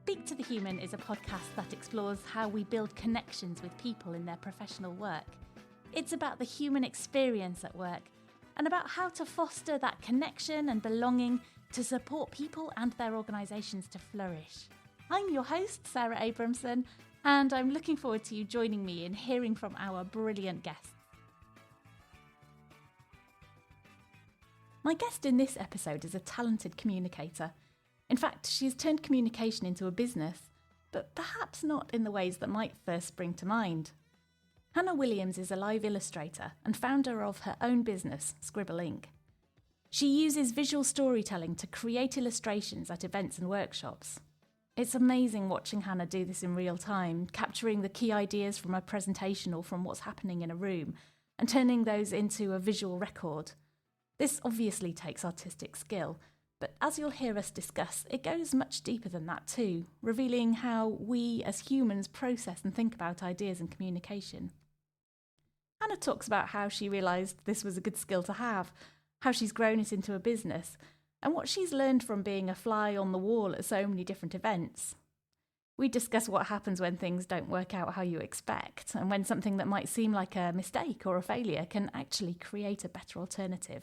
Speak to the Human is a podcast that explores how we build connections with people in their professional work. It's about the human experience at work and about how to foster that connection and belonging to support people and their organisations to flourish. I'm your host, Sarah Abramson, and I'm looking forward to you joining me in hearing from our brilliant guests. My guest in this episode is a talented communicator. In fact, she's turned communication into a business, but perhaps not in the ways that might first spring to mind. Hannah Williams is a live illustrator and founder of her own business, Scribble Inc. She uses visual storytelling to create illustrations at events and workshops. It's amazing watching Hannah do this in real time, capturing the key ideas from a presentation or from what's happening in a room, and turning those into a visual record. This obviously takes artistic skill, but as you'll hear us discuss, it goes much deeper than that too, revealing how we as humans process and think about ideas and communication. Hannah talks about how she realised this was a good skill to have, how she's grown it into a business, and what she's learned from being a fly on the wall at so many different events. We discuss what happens when things don't work out how you expect, and when something that might seem like a mistake or a failure can actually create a better alternative.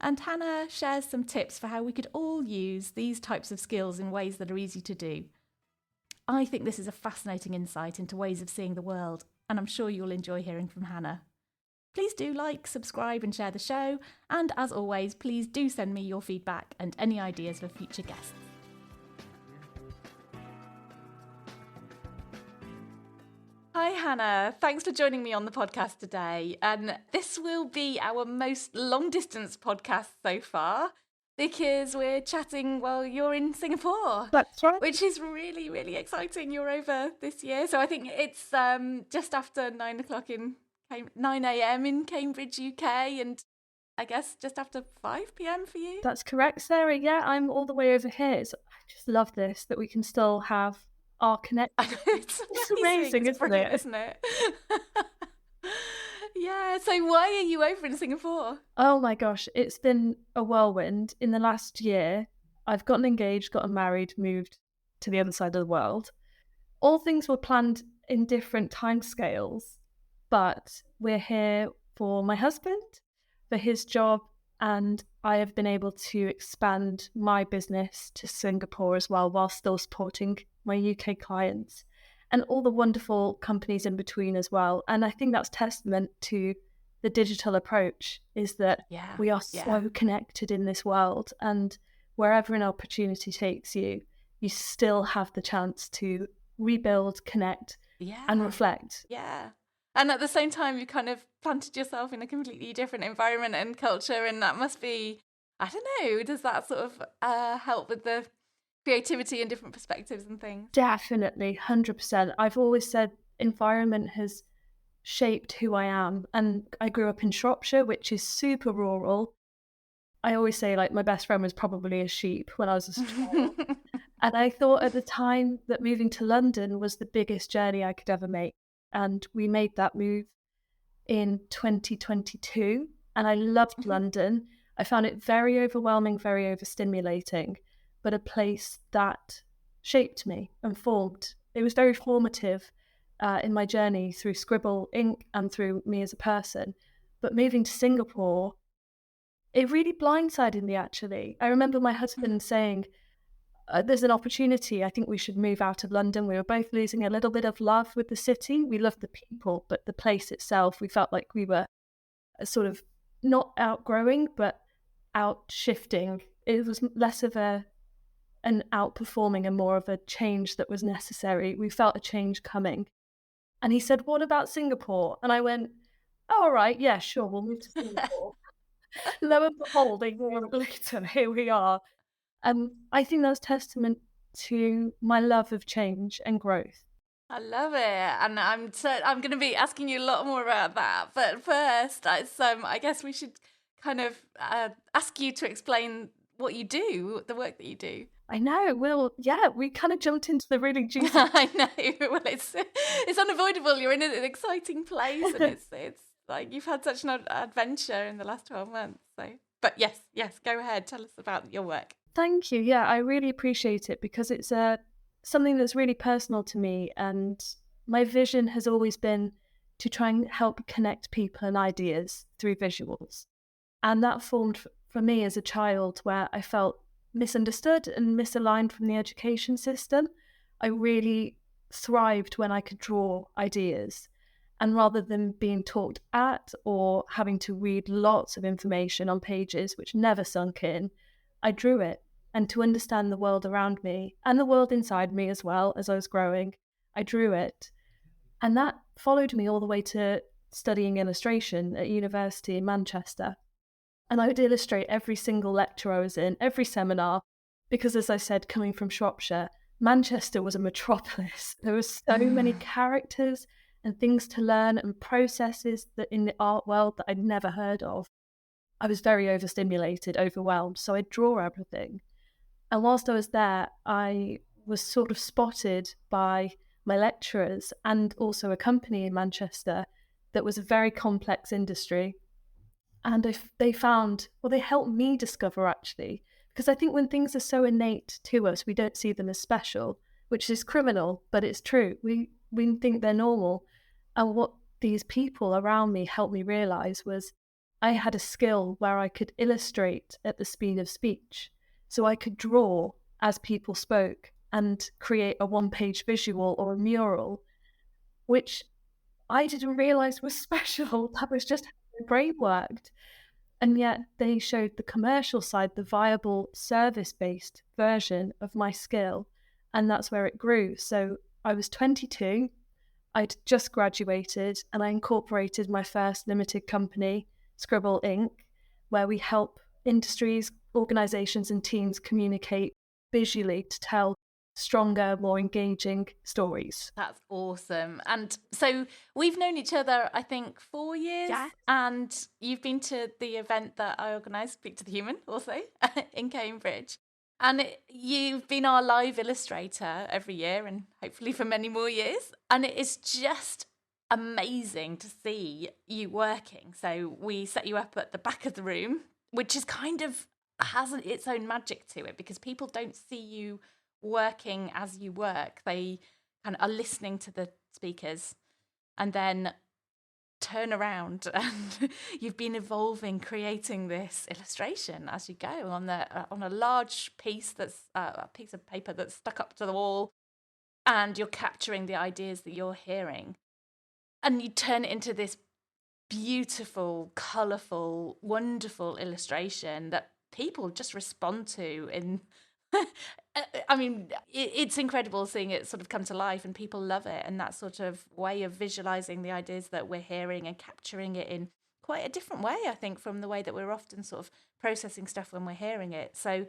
And Hannah shares some tips for how we could all use these types of skills in ways that are easy to do. I think this is a fascinating insight into ways of seeing the world, and I'm sure you'll enjoy hearing from Hannah. Please do like, subscribe and share the show, and as always, please do send me your feedback and any ideas for future guests. Hi Hannah, thanks for joining me on the podcast today. And this will be our most long distance podcast so far because we're chatting while you're in Singapore. That's right. Which is really, really exciting. You're over this year. So I think it's just after 9 a.m. in Cambridge, UK, and I guess just after 5 p.m. for you. That's correct, Sarah. Yeah, I'm all the way over here. So I just love this, that we can still have our connection. It's amazing, isn't it? Yeah, so why are you over in Singapore? Oh my gosh, it's been a whirlwind. In the last year, I've gotten engaged, gotten married, moved to the other side of the world. All things were planned in different timescales, but we're here for my husband, for his job, and I have been able to expand my business to Singapore as well, while still supporting my UK clients and all the wonderful companies in between as well. And I think that's testament to the digital approach, is that we are so connected in this world, and wherever an opportunity takes you, you still have the chance to rebuild, connect and reflect. Yeah. And at the same time, you kind of planted yourself in a completely different environment and culture, and that must be, I don't know, does that sort of help with the creativity and different perspectives and things? Definitely, 100%. I've always said environment has shaped who I am, and I grew up in Shropshire, which is super rural. I always say, like, my best friend was probably a sheep when I was a child. And I thought at the time that moving to London was the biggest journey I could ever make. And we made that move in 2022, and I loved London. I found it very overwhelming, very overstimulating, but a place that shaped me and formed. It was very formative in my journey through Scribble Inc. and through me as a person. But moving to Singapore, it really blindsided me, actually. I remember my husband saying, there's an opportunity, I think we should move out of London. We were both losing a little bit of love with the city. We loved the people, but the place itself, we felt like we were sort of not outgrowing, but outshifting. It was less of an outperforming and more of a change that was necessary. We felt a change coming. And he said, what about Singapore? And I went, oh, all right, yeah, sure, we'll move to Singapore. Lo and behold, a year later, here we are. I think that's testament to my love of change and growth. I love it, and I'm going to be asking you a lot more about that. But first, I guess we should kind of ask you to explain what you do, the work that you do. I know. Well, yeah, we kind of jumped into the really juicy. I know. Well, it's unavoidable. You're in an exciting place, and it's like you've had such an adventure in the last 12 months. So, but yes, go ahead. Tell us about your work. Thank you. Yeah, I really appreciate it because it's a something that's really personal to me. And my vision has always been to try and help connect people and ideas through visuals. And that formed for me as a child, where I felt misunderstood and misaligned from the education system. I really thrived when I could draw ideas. And rather than being talked at or having to read lots of information on pages which never sunk in, I drew it. And to understand the world around me and the world inside me as well as I was growing, I drew it. And that followed me all the way to studying illustration at university in Manchester. And I would illustrate every single lecture I was in, every seminar, because as I said, coming from Shropshire, Manchester was a metropolis. There were so many characters and things to learn and processes that in the art world that I'd never heard of. I was very overstimulated, overwhelmed, so I'd draw everything. And whilst I was there, I was sort of spotted by my lecturers and also a company in Manchester that was a very complex industry. And they found, well, they helped me discover actually, because I think when things are so innate to us, we don't see them as special, which is criminal, but it's true. We think they're normal. And what these people around me helped me realize was I had a skill where I could illustrate at the speed of speech. So I could draw as people spoke and create a one-page visual or a mural, which I didn't realize was special. That was just how my brain worked. And yet they showed the commercial side, the viable service-based version of my skill. And that's where it grew. So I was 22, I'd just graduated, and I incorporated my first limited company, Scribble Inc., where we help industries, organizations, and teams communicate visually to tell stronger, more engaging stories. That's awesome. And so we've known each other, I think, 4 years. Yes. And you've been to the event that I organised, Speak to the Human, also in Cambridge. And you've been our live illustrator every year and hopefully for many more years. And it is just amazing to see you working. So we set you up at the back of the room, which is kind of has its own magic to it because people don't see you working as you work. They kind of are listening to the speakers and then turn around and you've been evolving, creating this illustration as you go on a large piece that's a piece of paper that's stuck up to the wall, and you're capturing the ideas that you're hearing, and you turn it into this beautiful, colourful, wonderful illustration that people just respond to in I mean, it's incredible seeing it sort of come to life and people love it. And that sort of way of visualizing the ideas that we're hearing and capturing it in quite a different way, I think, from the way that we're often sort of processing stuff when we're hearing it. So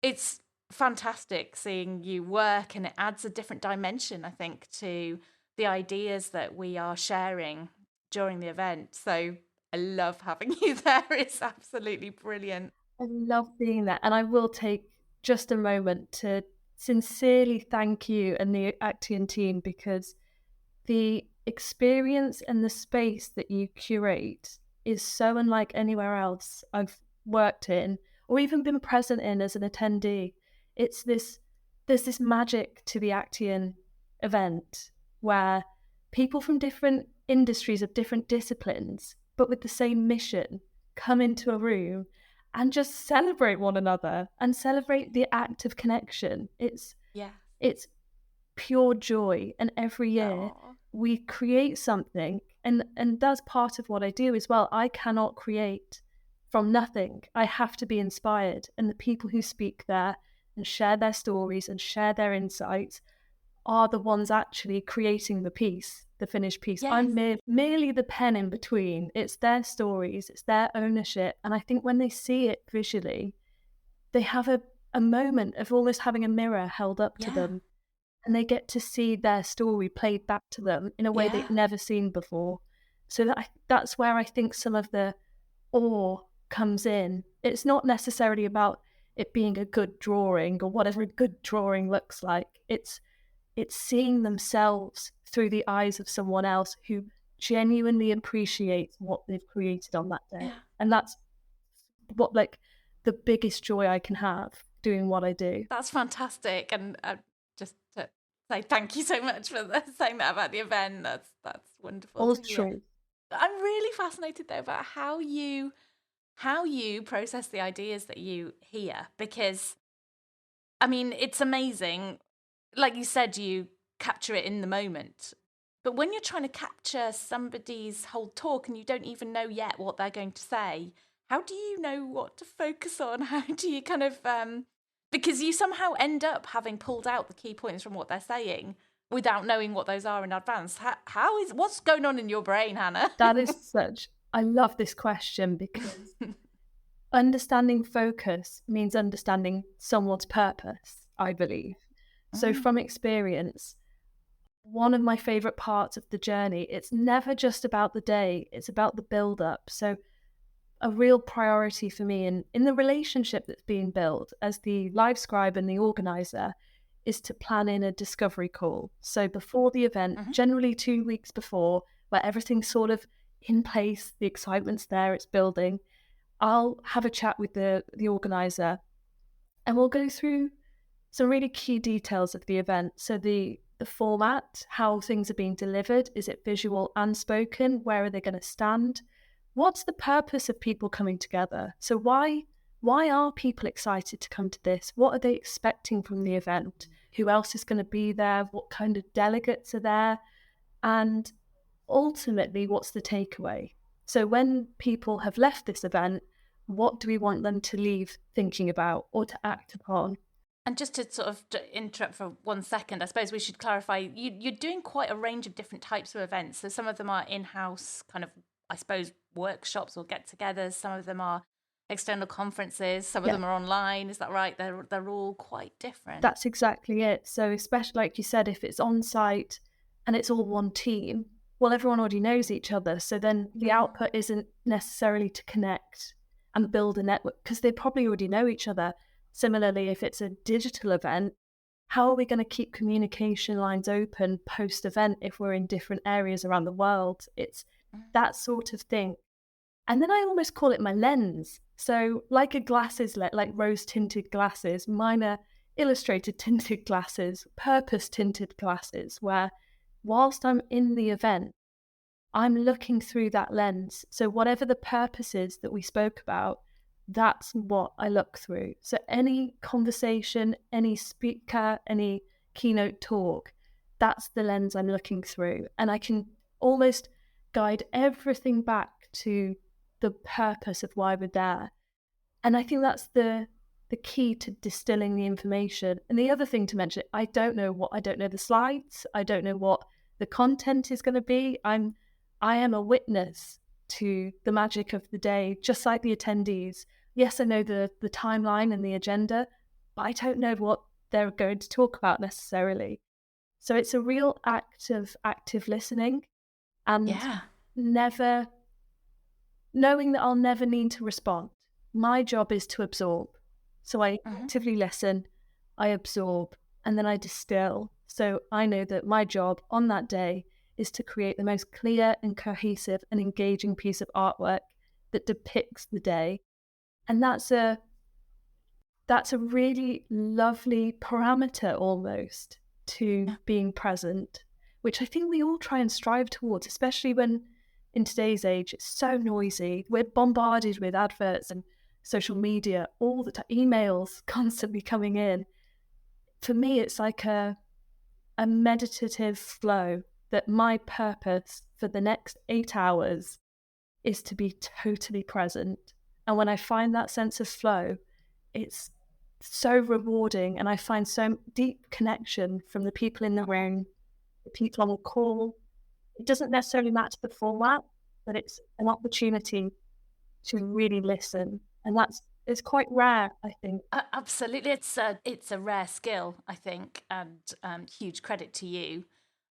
it's fantastic seeing you work, and it adds a different dimension, I think, to the ideas that we are sharing during the event. So I love having you there. It's absolutely brilliant. I love being there. And I will take just a moment to sincerely thank you and the Actian team, because the experience and the space that you curate is so unlike anywhere else I've worked in or even been present in as an attendee. There's this magic to the Actian event where people from different industries of different disciplines, but with the same mission, come into a room and just celebrate one another and celebrate the act of connection. Yeah. It's pure joy. And every year Aww. we create something, and that's part of what I do as well. I cannot create from nothing. I have to be inspired, and the people who speak there and share their stories and share their insights are the ones actually creating the piece, the finished piece. Yes. I'm merely the pen in between. It's their stories, it's their ownership. And I think when they see it visually, they have a moment of almost having a mirror held up to them, and they get to see their story played back to them in a way they've never seen before. So that's where I think some of the awe comes in. It's not necessarily about it being a good drawing or whatever a good drawing looks like. It's seeing themselves through the eyes of someone else who genuinely appreciates what they've created on that day. Yeah. And that's what, like, the biggest joy I can have doing what I do. That's fantastic. And just to say thank you so much for saying that about the event. That's wonderful All to hear. true. I'm really fascinated though about how you process the ideas that you hear, because I mean, it's amazing. Like you said, you capture it in the moment. But when you're trying to capture somebody's whole talk and you don't even know yet what they're going to say, how do you know what to focus on? How do you kind of, because you somehow end up having pulled out the key points from what they're saying without knowing what those are in advance. What's going on in your brain, Hannah? That is I love this question, because understanding focus means understanding someone's purpose, I believe. So from experience, one of my favorite parts of the journey, it's never just about the day, it's about the build up. So a real priority for me in the relationship that's being built as the live scribe and the organizer is to plan in a discovery call. So before the event, generally 2 weeks before, where everything's sort of in place, the excitement's there, it's building, I'll have a chat with the organizer, and we'll go through some really key details of the event. So the format, how things are being delivered, is it visual and spoken? Where are they going to stand? What's the purpose of people coming together? So why are people excited to come to this? What are they expecting from the event? Who else is going to be there? What kind of delegates are there? And ultimately, what's the takeaway? So when people have left this event, what do we want them to leave thinking about or to act upon? And just to sort of interrupt for 1 second, I suppose we should clarify, you're doing quite a range of different types of events. So some of them are in-house kind of, I suppose, workshops or get-togethers. Some of them are external conferences. Some of them are online. Is that right? They're all quite different. That's exactly it. So especially, like you said, if it's on site and it's all one team, well, everyone already knows each other. So then the output isn't necessarily to connect and build a network, because they probably already know each other. Similarly, if it's a digital event, how are we going to keep communication lines open post-event if we're in different areas around the world? It's that sort of thing. And then I almost call it my lens. So like a glasses, like rose-tinted glasses, mine are illustrator tinted glasses, purpose tinted glasses, where whilst I'm in the event, I'm looking through that lens. So whatever the purpose is that we spoke about, that's what I look through. So any conversation, any speaker, any keynote talk, that's the lens I'm looking through. And I can almost guide everything back to the purpose of why we're there. And I think that's the key to distilling the information. And the other thing to mention, I don't know the slides. I don't know what the content is going to be. I am a witness to the magic of the day, just like the attendees. Yes, I know the timeline and the agenda, but I don't know what they're going to talk about necessarily. So it's a real act of active listening, and never knowing that I'll never need to respond. My job is to absorb. So I actively listen, I absorb, and then I distill. So I know that my job on that day is to create the most clear and cohesive and engaging piece of artwork that depicts the day. And that's a really lovely parameter almost to being present, which I think we all try and strive towards, especially when in today's age it's so noisy. We're bombarded with adverts and social media all the time, emails constantly coming in. For me, it's like a meditative flow, that my purpose for the next 8 hours is to be totally present. And when I find that sense of flow, it's so rewarding, and I find so deep connection from the people in the room, the people on the call. It doesn't necessarily matter the format, but it's an opportunity to really listen. And it's quite rare, I think. Absolutely. It's a rare skill, I think, and huge credit to you.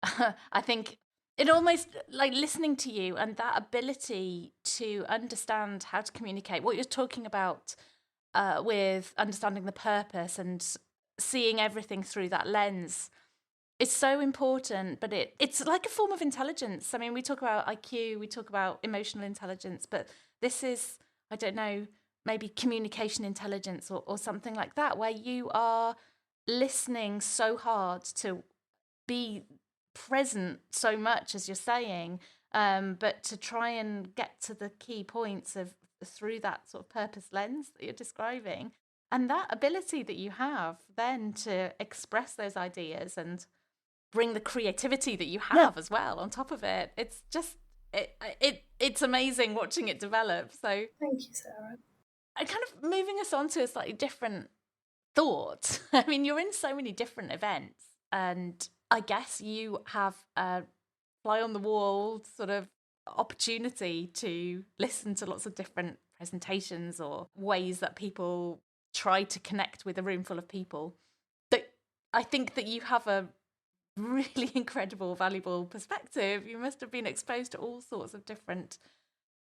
I think it almost, like listening to you and that ability to understand how to communicate, what you're talking about with understanding the purpose and seeing everything through that lens. It's so important, but it's like a form of intelligence. I mean, we talk about IQ, we talk about emotional intelligence, but this is, I don't know, maybe communication intelligence or something like that, where you are listening so hard to be present so much as you're saying, but to try and get to the key points of through that sort of purpose lens that you're describing, and that ability that you have then to express those ideas and bring the creativity that you Yeah. have as well on top of it. It's just it's amazing watching it develop. So Thank you, Sarah. and kind of moving us on to a slightly different thought. I mean, you're in so many different events, and I guess you have a fly on the wall sort of opportunity to listen to lots of different presentations or ways that people try to connect with a room full of people. That I think that you have a really incredible, valuable perspective. You must have been exposed to all sorts of different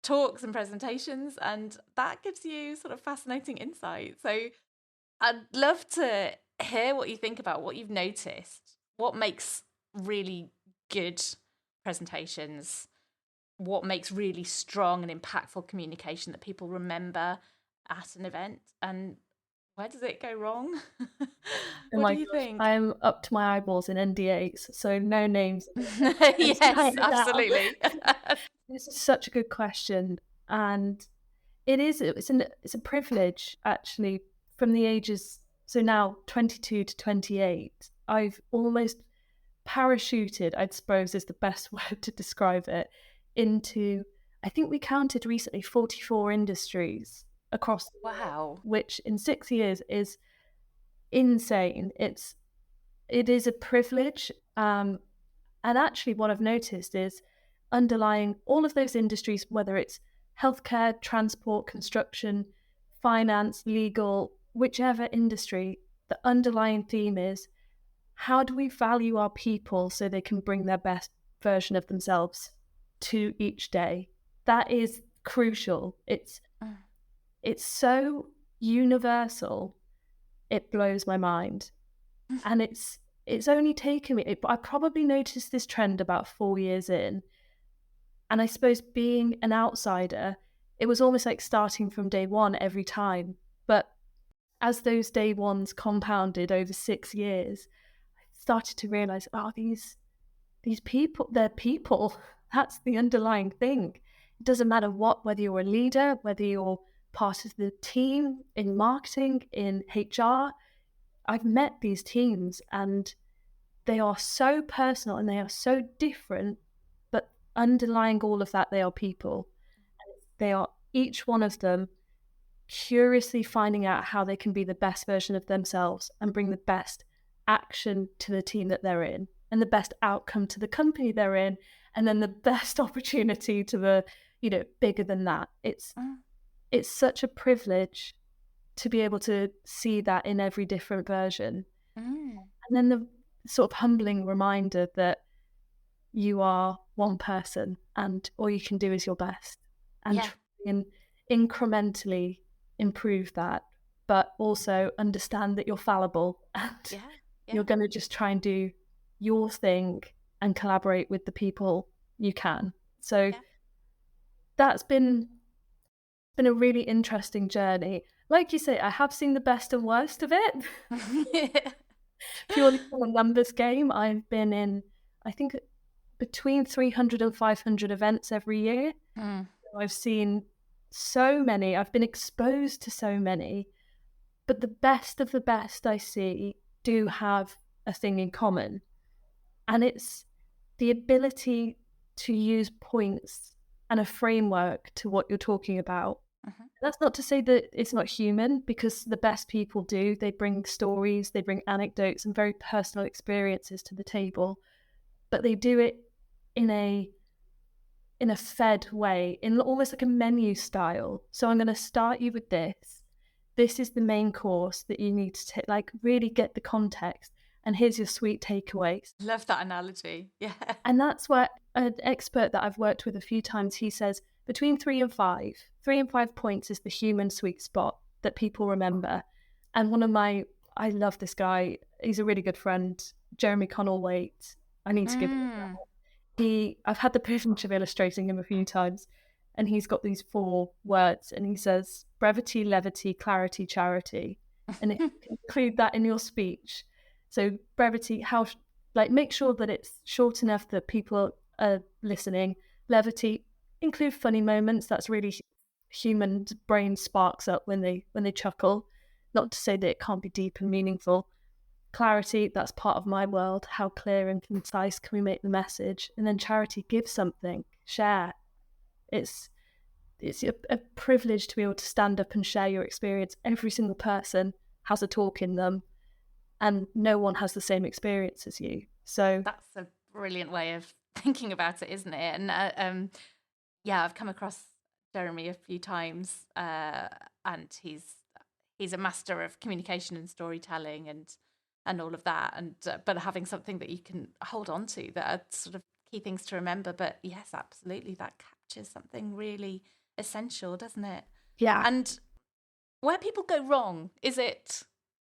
talks and presentations, and that gives you sort of fascinating insight. So I'd love to hear what you think about what you've noticed. What makes really good presentations? What makes really strong and impactful communication that people remember at an event? And where does it go wrong? Oh What do my you gosh, think? I'm up to my eyeballs in NDAs, so no names. Let's Yes, write it down. absolutely. This is such a good question, and it's a privilege actually from the ages, so now 22 to 28. I've almost parachuted, I suppose is the best word to describe it, into, I think we counted recently 44 industries across the world, Wow. which in 6 years is insane. It is a privilege. And actually, what I've noticed is underlying all of those industries, whether it's healthcare, transport, construction, finance, legal, whichever industry, the underlying theme is how do we value our people so they can bring their best version of themselves to each day? That is crucial. Mm. It's so universal. It blows my mind. And it's only taken me, I probably noticed this trend about 4 years in. And I suppose being an outsider, it was almost like starting from day one every time. But as those day ones compounded over 6 years, I started to realize, oh, these people, they're people. That's the underlying thing. It doesn't matter whether you're a leader, whether you're part of the team in marketing, in HR. I've met these teams and they are so personal and they are so different, but underlying all of that, they are people. They are each one of them curiously finding out how they can be the best version of themselves and bring the best action to the team that they're in and the best outcome to the company they're in, and then the best opportunity to the, bigger than that. It's such a privilege to be able to see that in every different version. Mm. And then the sort of humbling reminder that you are one person and all you can do is your best, and Yeah. try and incrementally improve that, but also understand that you're fallible and Yeah. you're Yeah. going to just try and do your thing and collaborate with the people you can. So Yeah. that's been a really interesting journey. Like you say, I have seen the best and worst of it. Purely from a numbers game, I've been in, I think, between 300 and 500 events every year. Mm. I've seen so many, I've been exposed to so many, but the best of the best I see do have a thing in common. And it's the ability to use points and a framework to what you're talking about. Mhm. That's not to say that it's not human, because the best people do. They bring stories, they bring anecdotes and very personal experiences to the table, but they do it in a fed way, in almost like a menu style. So I'm going to start you with this. This is the main course that you need to take, like really get the context. And here's your sweet takeaways. Love that analogy. Yeah. And that's where an expert that I've worked with a few times, he says between 3 and 5 points is the human sweet spot that people remember. And I love this guy. He's a really good friend, Jeremy Connell-Waite. I need to give him a Mm. I've had the privilege of illustrating him a few times, and he's got these 4 words, and he says brevity, levity, clarity, charity. And if you include that in your speech, So brevity, make sure that it's short enough that people are listening. Levity, include funny moments. That's really human brain sparks up when they chuckle. Not to say that it can't be deep and meaningful. Clarity, that's part of my world. How clear and concise can we make the message? And then charity, give something, share. It's a privilege to be able to stand up and share your experience. Every single person has a talk in them, and no one has the same experience as you. So that's a brilliant way of thinking about it, isn't it? And yeah, I've come across Jeremy a few times, and he's a master of communication and storytelling and all of that, and but having something that you can hold on to, that are sort of key things to remember. But yes, absolutely, that captures something really essential, doesn't it? yeah. And where people go wrong, is it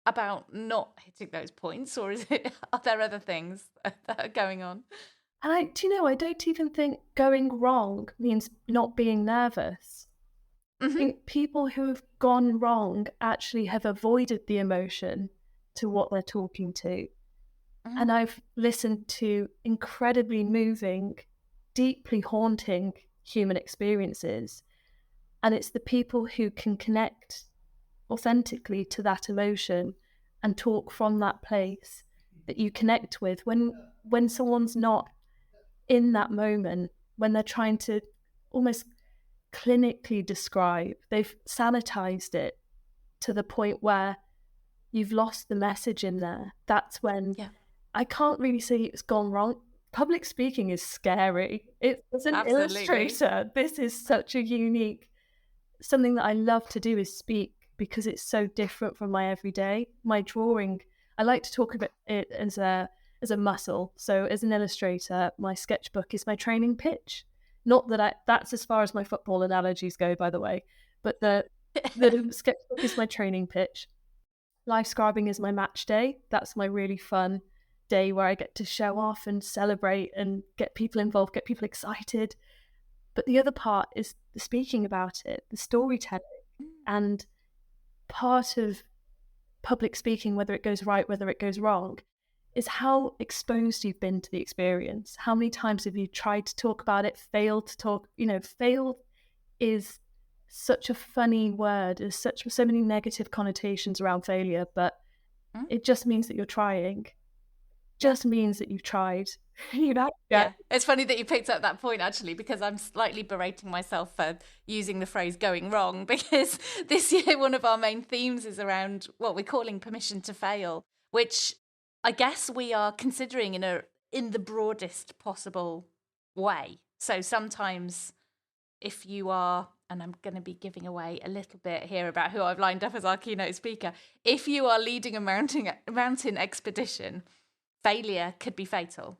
about not hitting those points, or are there other things that are going on? And I don't even think going wrong means not being nervous. I think people who have gone wrong actually have avoided the emotion to what they're talking to. And I've listened to incredibly moving, deeply haunting human experiences. And it's the people who can connect authentically to that emotion and talk from that place that you connect with when someone's not in that moment, when they're trying to almost clinically describe, they've sanitized it to the point where you've lost the message in there. That's when I can't really say it's gone wrong. Public speaking is scary. As an illustrator, this is such a unique, something that I love to do is speak, because it's so different from my everyday. My drawing, I like to talk about it as a muscle. So as an illustrator, my sketchbook is my training pitch. Not that that's as far as my football analogies go, by the way, but the sketchbook is my training pitch. Live scribing is my match day. That's my really fun day where I get to show off and celebrate and get people involved, get people excited. But the other part is the speaking about it, the storytelling. And part of public speaking, whether it goes right, whether it goes wrong, is how exposed you've been to the experience. How many times have you tried to talk about it, failed to talk? Failed is such a funny word. There's so many negative connotations around failure, but it just means that you're trying. Just means that you've tried. Yeah, it's funny that you picked up that point, actually, because I'm slightly berating myself for using the phrase going wrong, because this year one of our main themes is around what we're calling permission to fail, which I guess we are considering in the broadest possible way. So sometimes if you are, and I'm going to be giving away a little bit here about who I've lined up as our keynote speaker, if you are leading a mountain expedition, failure could be fatal.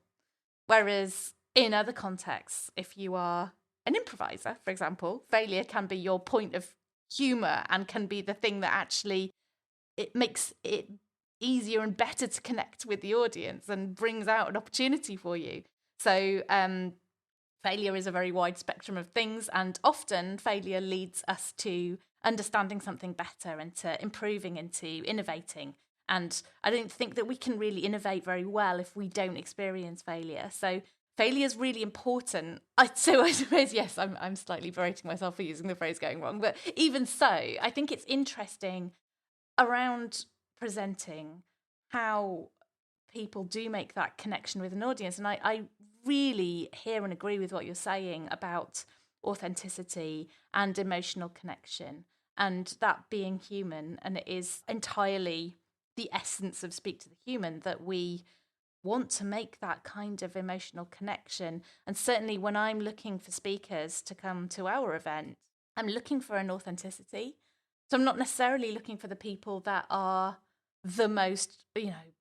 Whereas in other contexts, if you are an improviser, for example, failure can be your point of humor and can be the thing that actually it makes it easier and better to connect with the audience and brings out an opportunity for you. So failure is a very wide spectrum of things, and often failure leads us to understanding something better and to improving and to innovating. And I don't think that we can really innovate very well if we don't experience failure. So failure is really important. So I suppose, yes, I'm slightly berating myself for using the phrase going wrong. But even so, I think it's interesting around presenting how people do make that connection with an audience. And I really hear and agree with what you're saying about authenticity and emotional connection, and that being human. And it is entirely the essence of Speak to the Human that we want to make that kind of emotional connection. And certainly when I'm looking for speakers to come to our event, I'm looking for an authenticity. So I'm not necessarily looking for the people that are the most,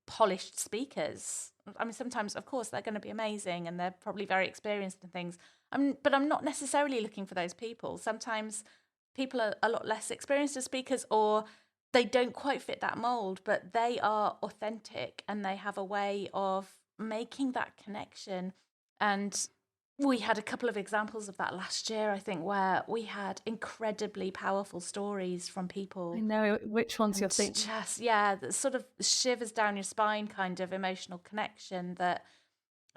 polished speakers. I mean, sometimes, of course, they're going to be amazing and they're probably very experienced in things. But I'm not necessarily looking for those people. Sometimes people are a lot less experienced as speakers, or they don't quite fit that mold, but they are authentic and they have a way of making that connection. And We had a couple of examples of that last year, I think, where we had incredibly powerful stories from people. I know which ones you're thinking. Just, yeah, the sort of shivers down your spine kind of emotional connection that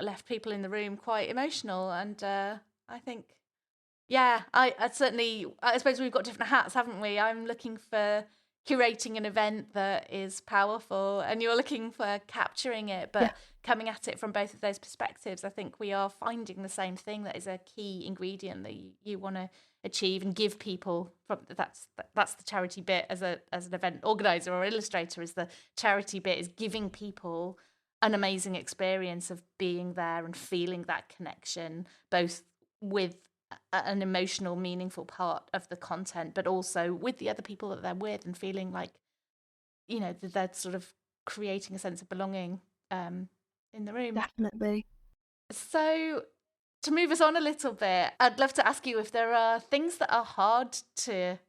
left people in the room quite emotional. And I think, yeah, I certainly, I suppose we've got different hats, haven't we? I'm looking for curating an event that is powerful, and you're looking for capturing it, but coming at it from both of those perspectives. I think we are finding the same thing that is a key ingredient that you want to achieve and give people. From that's the charity bit as an event organizer or illustrator. Is the charity bit is giving people an amazing experience of being there and feeling that connection, both with an emotional, meaningful part of the content, but also with the other people that they're with, and feeling like, you know, that they're sort of creating a sense of belonging in the room. Definitely. So to move us on a little bit, I'd love to ask you if there are things that are hard to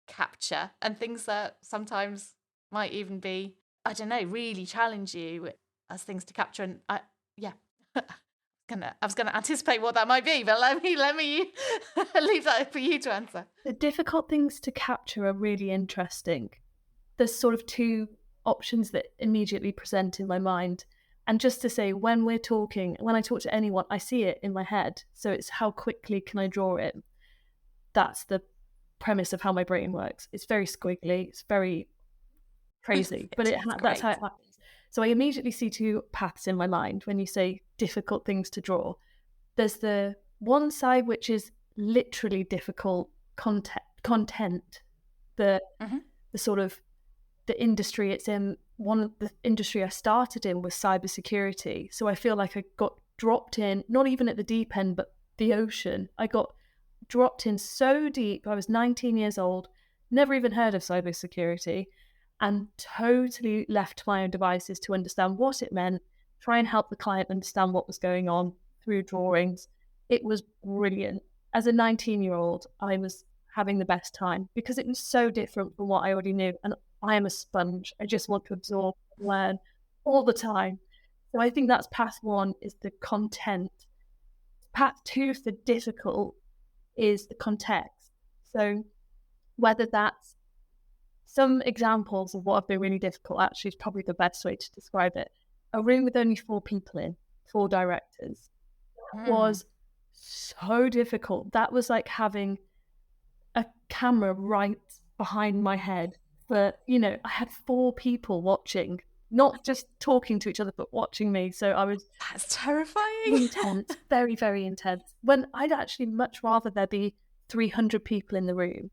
capture and things that sometimes might even be, I don't know, really challenge you as things to capture. And I was gonna anticipate what that might be, but let me leave that for you to answer. The difficult things to capture are really interesting. There's sort of two options that immediately present in my mind. And just to say, when I talk to anyone, I see it in my head. So it's how quickly can I draw it? That's the premise of how my brain works. It's very squiggly. It's very crazy, but that's how it happens. So I immediately see two paths in my mind when you say difficult things to draw. There's the one side, which is literally difficult content, the sort of the industry it's in. One of the industry I started in was cybersecurity. So I feel like I got dropped in, not even at the deep end, but the ocean. I got dropped in so deep. I was 19 years old, never even heard of cybersecurity, and totally left to my own devices to understand what it meant, try and help the client understand what was going on through drawings. It was brilliant. As a 19-year-old, I was having the best time because it was so different from what I already knew. And I am a sponge. I just want to absorb and learn all the time. So I think that's path one, is the content. Path two, the difficult, is the context. So whether that's some examples of what have been really difficult, actually is probably the best way to describe it. A room with only 4 people in, 4 directors. That was so difficult. That was like having a camera right behind my head. But, I had 4 people watching, not just talking to each other, but watching me. So That's terrifying. Intense, very, very intense. When I'd actually much rather there be 300 people in the room.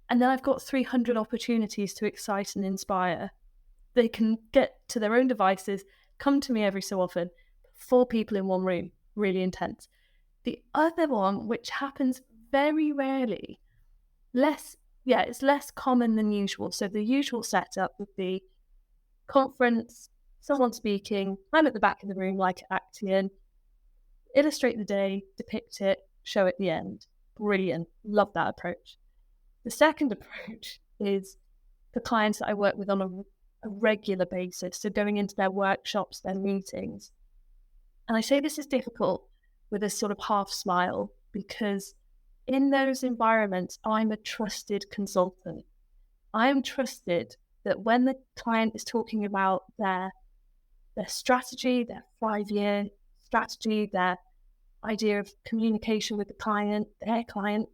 And then I've got 300 opportunities to excite and inspire. They can get to their own devices, come to me every so often. 4 people in one room, really intense. The other one, which happens very rarely, it's less common than usual. So the usual setup would be conference, someone speaking, I'm at the back of the room like Actian, illustrate the day, depict it, show at the end. Brilliant. Love that approach. The second approach is the clients that I work with on a regular basis. So going into their workshops, their meetings. And I say this is difficult with a sort of half smile because in those environments, I'm a trusted consultant. I am trusted that when the client is talking about their strategy, their 5-year strategy, their idea of communication with the client, their client,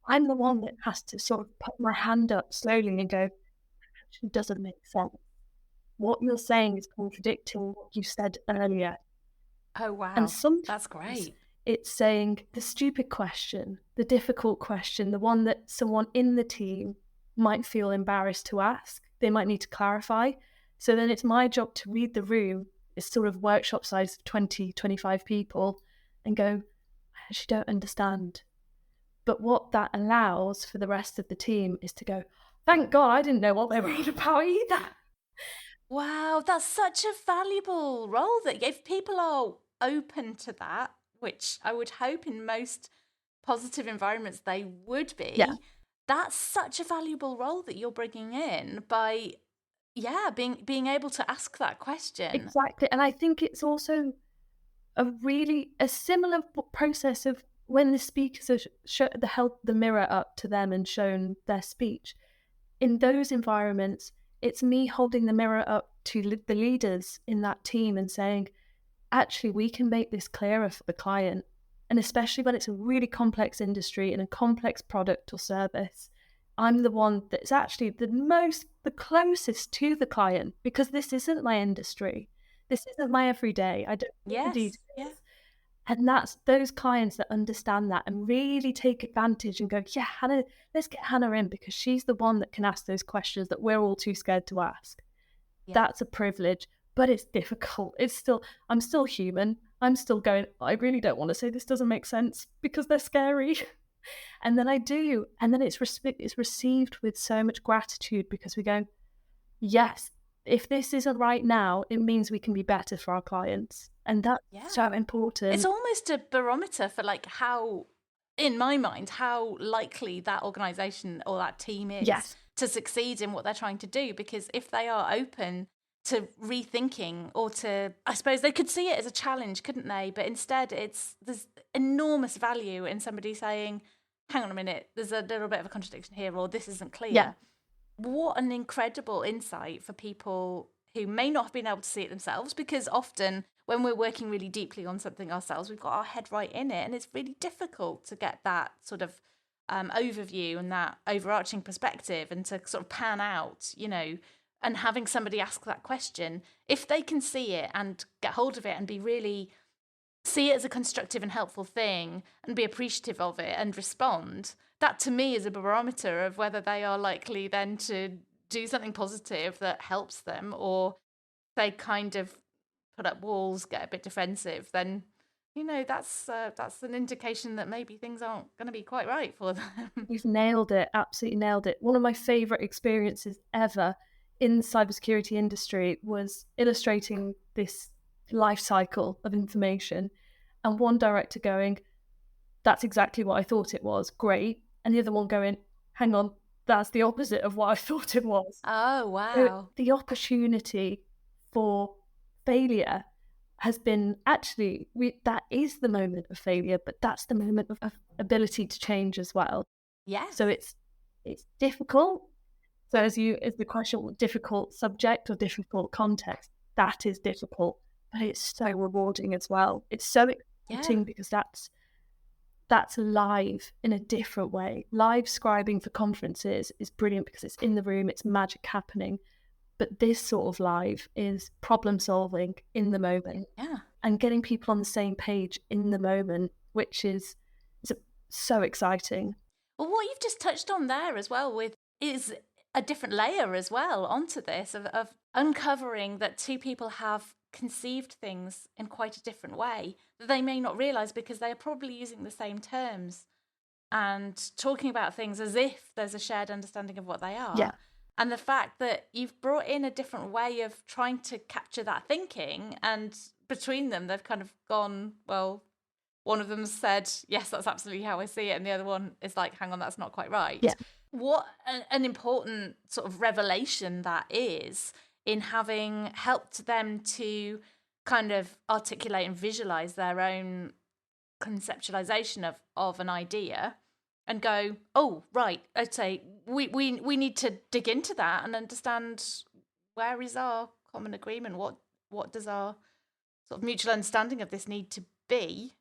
I'm the one that has to sort of put my hand up slowly and go, it doesn't make sense. What you're saying is contradicting what you said earlier. Oh, wow. And sometimes that's great. It's saying the stupid question, the difficult question, the one that someone in the team might feel embarrassed to ask. They might need to clarify. So then it's my job to read the room. It's sort of workshop size of 20, 25 people and go, I actually don't understand. But what that allows for the rest of the team is to go, thank God I didn't know what they were about either. Wow, that's such a valuable role that if people are open to that, which I would hope in most positive environments they would be, that's such a valuable role that you're bringing in by, being able to ask that question. Exactly. And I think it's also a similar process of when the speakers are held the mirror up to them and shown their speech. In those environments, it's me holding the mirror up to the leaders in that team and saying, actually, we can make this clearer for the client. And especially when it's a really complex industry and a complex product or service, I'm the one that's actually the closest to the client, because this isn't my industry. This isn't my everyday. I don't know the Yes. details. Yeah. And that's those clients that understand that and really take advantage and go, yeah, Hannah, let's get Hannah in because she's the one that can ask those questions that we're all too scared to ask. Yeah. That's a privilege, but it's difficult. I'm still human. I'm still going, I really don't want to say this doesn't make sense because they're scary. And then I do. And then it's received with so much gratitude because we go, yes, if this isn't right now, it means we can be better for our clients. And that's so important. It's almost a barometer for like how, in my mind, how likely that organisation or that team is to succeed in what they're trying to do. Because if they are open to rethinking, or to, I suppose they could see it as a challenge, couldn't they? But instead there's enormous value in somebody saying, hang on a minute, there's a little bit of a contradiction here, or this isn't clear. Yeah. What an incredible insight for people who may not have been able to see it themselves, because often when we're working really deeply on something ourselves, we've got our head right in it, and it's really difficult to get that sort of overview and that overarching perspective, and to sort of pan out, and having somebody ask that question, if they can see it and get hold of it and be really see it as a constructive and helpful thing and be appreciative of it and respond, that to me is a barometer of whether they are likely then to do something positive that helps them, or they kind of put up walls, get a bit defensive, then that's an indication that maybe things aren't going to be quite right for them. You've nailed it, absolutely nailed it. One of my favourite experiences ever in the cybersecurity industry was illustrating this life cycle of information, and one director going, that's exactly what I thought it was, great, and the other one going, hang on, that's the opposite of what I thought it was. Oh, wow. So the opportunity for failure has been actually, that is the moment of failure, but that's the moment of ability to change as well. Yeah. So it's difficult. So as the question, difficult subject or difficult context, that is difficult, but it's so rewarding as well. It's so exciting because that's live in a different way. Live scribing for conferences is brilliant because it's in the room, it's magic happening. But this sort of live is problem solving in the moment. Yeah. And getting people on the same page in the moment, which is so exciting. Well, what you've just touched on there as well is a different layer as well onto this of uncovering that two people have conceived things in quite a different way that they may not realise, because they are probably using the same terms and talking about things as if there's a shared understanding of what they are. Yeah. And the fact that you've brought in a different way of trying to capture that thinking, and between them they've kind of gone, well, one of them said, yes, that's absolutely how I see it, and the other one is like, hang on, that's not quite right. Yeah. What an important sort of revelation that is, in having helped them to kind of articulate and visualize their own conceptualization of an idea, and go, oh, right, okay, we need to dig into that and understand where is our common agreement, what does our sort of mutual understanding of this need to be,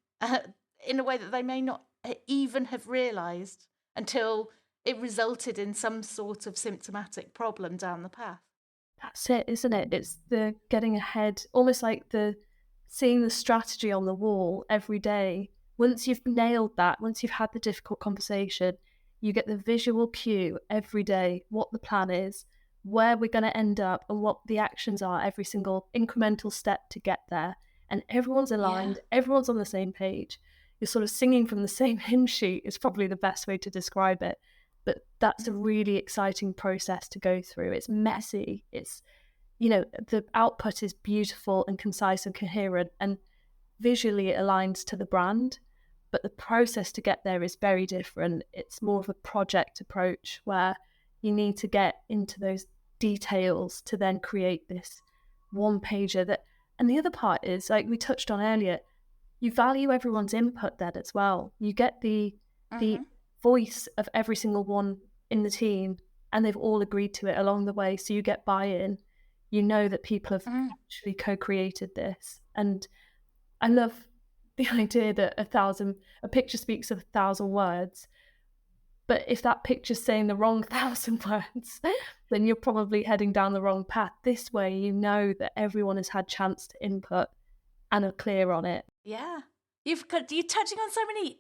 in a way that they may not even have realised until it resulted in some sort of symptomatic problem down the path. That's it, isn't it? It's the getting ahead, almost like the seeing the strategy on the wall every day. Once you've nailed that, once you've had the difficult conversation, you get the visual cue every day, what the plan is, where we're going to end up, and what the actions are, every single incremental step to get there. And everyone's aligned, everyone's on the same page. You're sort of singing from the same hymn sheet is probably the best way to describe it. But that's a really exciting process to go through. It's messy. It's, the output is beautiful and concise and coherent, and visually it aligns to the brand. But the process to get there is very different. It's more of a project approach where you need to get into those details to then create this one pager that, and the other part is, like we touched on earlier, you value everyone's input then as well. You get the Mm-hmm. voice of every single one in the team, and they've all agreed to it along the way. So you get buy-in. You know that people have Mm. actually co-created this. And I love the idea that a picture speaks 1,000 words. But if that picture's saying the wrong 1,000 words, then you're probably heading down the wrong path. This way, you know that everyone has had chance to input and are clear on it. Yeah. You're touching on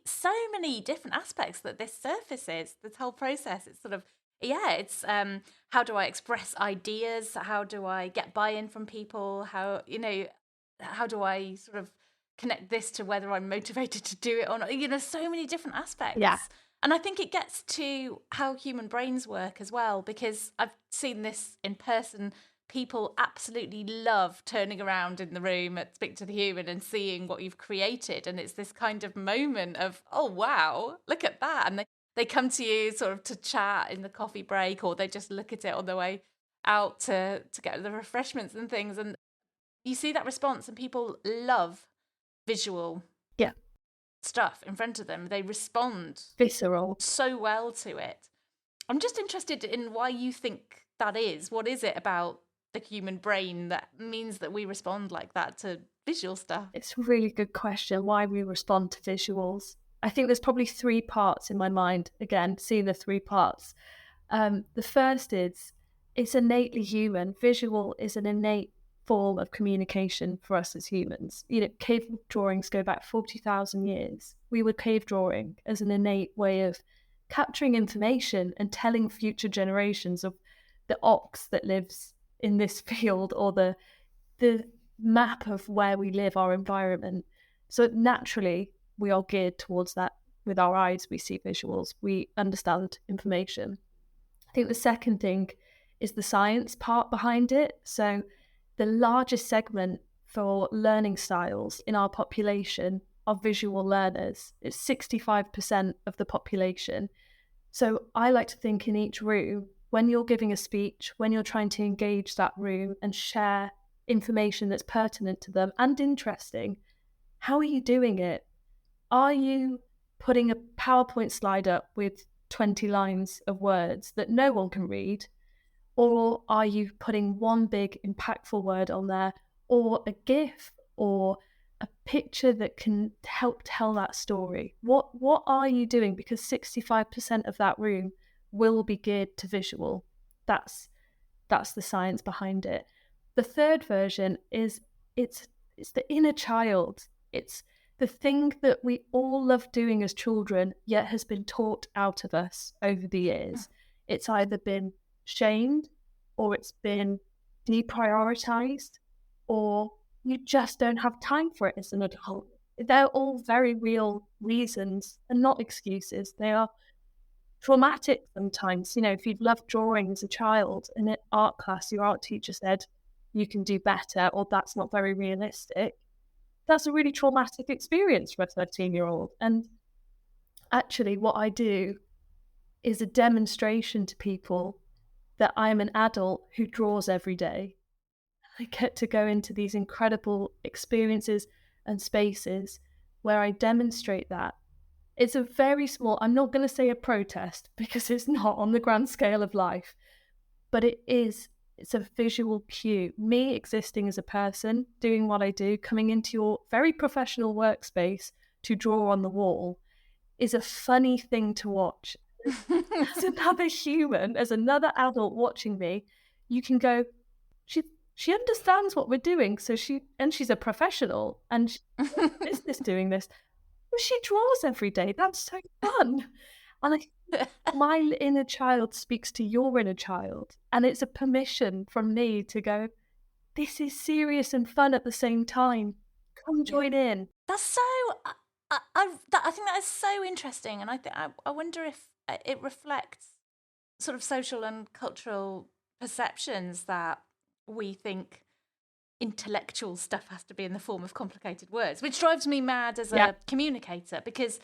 so many different aspects that this surfaces, this whole process. It's sort of, yeah, it's how do I express ideas? How do I get buy-in from people? How do I sort of connect this to whether I'm motivated to do it or not? So many different Yeah. aspects. And I think it gets to how human brains work as well, because I've seen this in person. People absolutely love turning around in the room at Speak to the Human and seeing what you've created. And it's this kind of moment of, oh, wow, look at that. And they come to you sort of to chat in the coffee break, or they just look at it on the way out to get the refreshments and things. And you see that response, and people love visual Yeah. stuff in front of them. They respond Visceral. so well to it. I'm just interested in why you think that is. What is it about the human brain that means that we respond like that to visual stuff? It's a really good question, why we respond to visuals. I think there's probably 3 parts in my mind. Again, seeing the 3 parts. The first is it's innately human. Visual is an innate form of communication for us as humans. Cave drawings go back 40,000 years. We were cave drawing as an innate way of capturing information and telling future generations of the ox that lives in this field, or the map of where we live, our environment. So naturally, we are geared towards that. With our eyes, we see visuals, we understand information. I think the second thing is the science part behind it. So the largest segment for learning styles in our population are visual learners. It's 65% of the population. So I like to think in each room, when you're giving a speech, when you're trying to engage that room and share information that's pertinent to them and interesting, how are you doing it? Are you putting a PowerPoint slide up with 20 lines of words that no one can read? Or are you putting one big impactful word on there, or a GIF, or a picture that can help tell that story? What are you doing? Because 65% of that room will be geared to visual. That's the science behind it. The third version is it's the inner child. It's the thing that we all love doing as children, yet has been taught out of us over the years. It's either been shamed, or it's been deprioritized, or you just don't have time for it as an adult. They're all very real reasons and not excuses. They are traumatic sometimes. If you've loved drawing as a child and in art class, your art teacher said, you can do better, or that's not very realistic. That's a really traumatic experience for a 13-year-old. And actually, what I do is a demonstration to people that I'm an adult who draws every day. I get to go into these incredible experiences and spaces where I demonstrate that. It's a very small, I'm not going to say a protest because it's not on the grand scale of life, but it's a visual cue. Me existing as a person, doing what I do, coming into your very professional workspace to draw on the wall is a funny thing to watch. As another human, as another adult watching me, you can go, she understands what we're doing, so she's a professional, and she's doing this. Well, she draws every day. That's so fun. And my inner child speaks to your inner child, and it's a permission from me to go, this is serious and fun at the same time. Come join in. That's so. I think that is so interesting, and I wonder if it reflects sort of social and cultural perceptions that we think intellectual stuff has to be in the form of complicated words, which drives me mad as a communicator, because